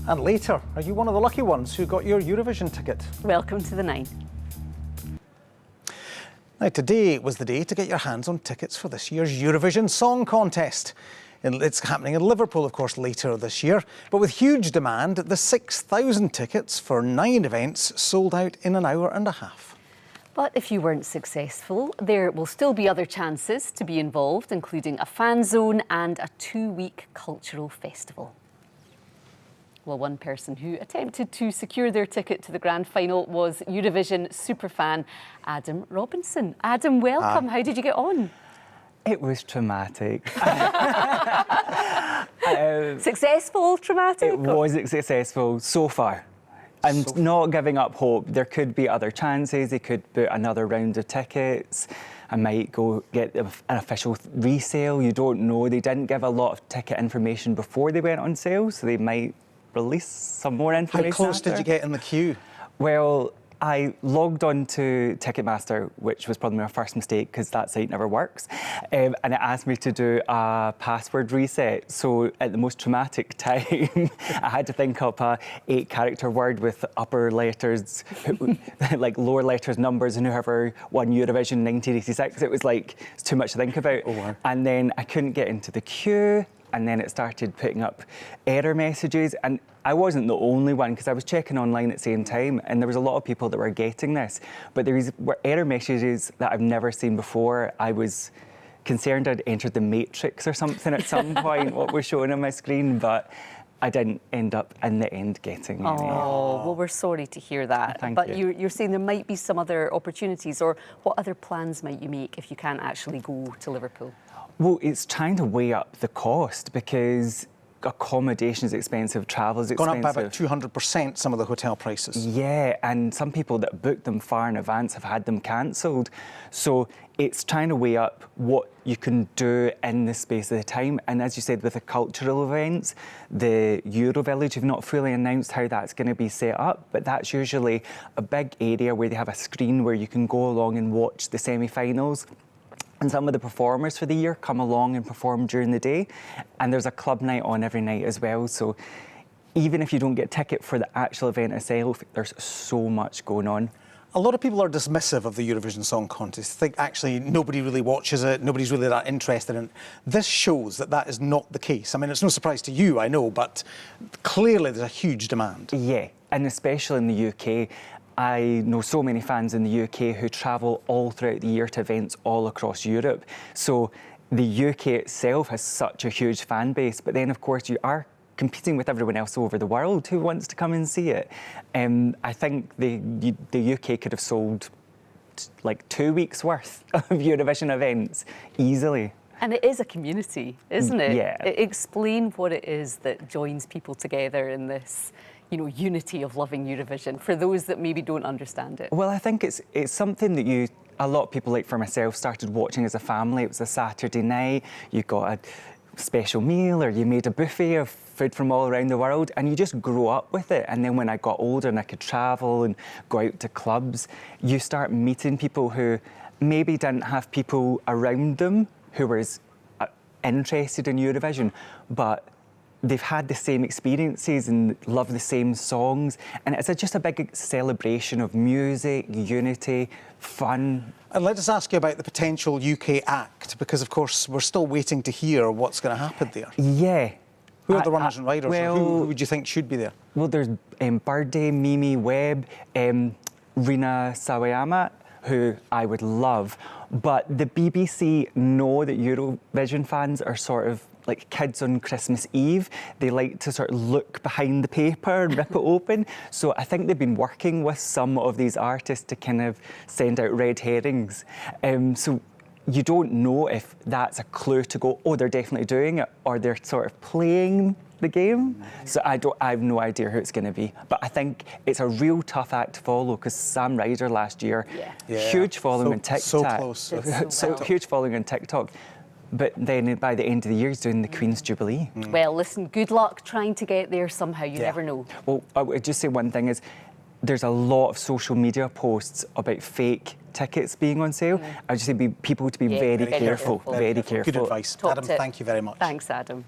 And later, are you one of the lucky ones who got your Eurovision ticket? Welcome to the 9. Now, today was the day to get your hands on tickets for this year's Eurovision Song Contest. It's happening in Liverpool, of course, later this year. But with huge demand, the 6,000 tickets for 9 events sold out in an hour and a half. But if you weren't successful, there will still be other chances to be involved, including a fan zone and a 2-week cultural festival. Well, one person who attempted to secure their ticket to the grand final was Eurovision Superfan Adam Robinson. Adam, welcome. How did you get on? It was traumatic. Successful, traumatic? It wasn't successful so far. I'm not giving up hope. There could be other chances. They could book another round of tickets. I might go get an official resale. You don't know. They didn't give a lot of ticket information before they went on sale, so they might release some more information. How close after. did you get in the queue? Well, I logged on to Ticketmaster, which was probably my first mistake because that site never works, and it asked me to do a password reset. So at the most traumatic time, I had to think up a 8-character word with upper letters, like lower letters, numbers, and whoever won Eurovision 1986. It was like, it's too much to think about. Oh, wow. And then I couldn't get into the queue. And then it started putting up error messages. And I wasn't the only one, because I was checking online at the same time, and there was a lot of people that were getting this. But there were error messages that I've never seen before. I was concerned I'd entered the Matrix or something at some point, what was showing on my screen, but I didn't end up in the end getting any. Oh, well, we're sorry to hear that. Thank but you. You're saying there might be some other opportunities, or what other plans might you make if you can't actually go to Liverpool? Well, it's trying to weigh up the cost, because accommodation is expensive, travel is expensive. Gone up by about 200%, some of the hotel prices. Yeah, and some people that booked them far in advance have had them cancelled. So it's trying to weigh up what you can do in the space of the time. And as you said, with the cultural events, the Euro Village, have not fully announced how that's going to be set up, but that's usually a big area where they have a screen where you can go along and watch the semi-finals. And some of the performers for the year come along and perform during the day. And there's a club night on every night as well. So even if you don't get a ticket for the actual event itself, there's so much going on. A lot of people are dismissive of the Eurovision Song Contest. Think actually nobody really watches it, nobody's really that interested in it. This shows that that is not the case. I mean, it's no surprise to you, I know, but clearly there's a huge demand. Yeah, and especially in the UK. I know so many fans in the UK who travel all throughout the year to events all across Europe. So the UK itself has such a huge fan base, but then of course you are competing with everyone else over the world who wants to come and see it. I think the UK could have sold like 2 weeks worth of Eurovision events easily. And it is a community, isn't it? Yeah. Explain what it is that joins people together in this, you know, unity of loving Eurovision, for those that maybe don't understand it. Well, I think it's something that a lot of people, like for myself, started watching as a family. It was a Saturday night, you got a special meal, or you made a buffet of food from all around the world, and you just grow up with it. And then when I got older and I could travel and go out to clubs, you start meeting people who maybe didn't have people around them who were as interested in Eurovision, but they've had the same experiences and love the same songs. And it's just a big celebration of music, unity, fun. And let us ask you about the potential UK act, because of course we're still waiting to hear what's going to happen there. Yeah. Who are the runners and riders? Well, who would you think should be there? Well, there's Birdie, Mimi Webb, Rina Sawayama, who I would love. But the BBC know that Eurovision fans are sort of like kids on Christmas Eve. They like to sort of look behind the paper and rip it open. So I think they've been working with some of these artists to kind of send out red herrings. So you don't know if that's a clue to go, oh, they're definitely doing it, or they're sort of playing the game. So I have no idea who it's going to be. But I think it's a real tough act to follow, because Sam Ryder last year, huge following on TikTok. So close. So huge following on TikTok. But then by the end of the year, he's doing the Queen's Jubilee. Well, listen, good luck trying to get there somehow. You never know. Well, I would just say one thing is, there's a lot of social media posts about fake tickets being on sale. I would just say people to be very careful. Very careful. Good advice. Top Adam, tip. thank you very much. Thanks, Adam.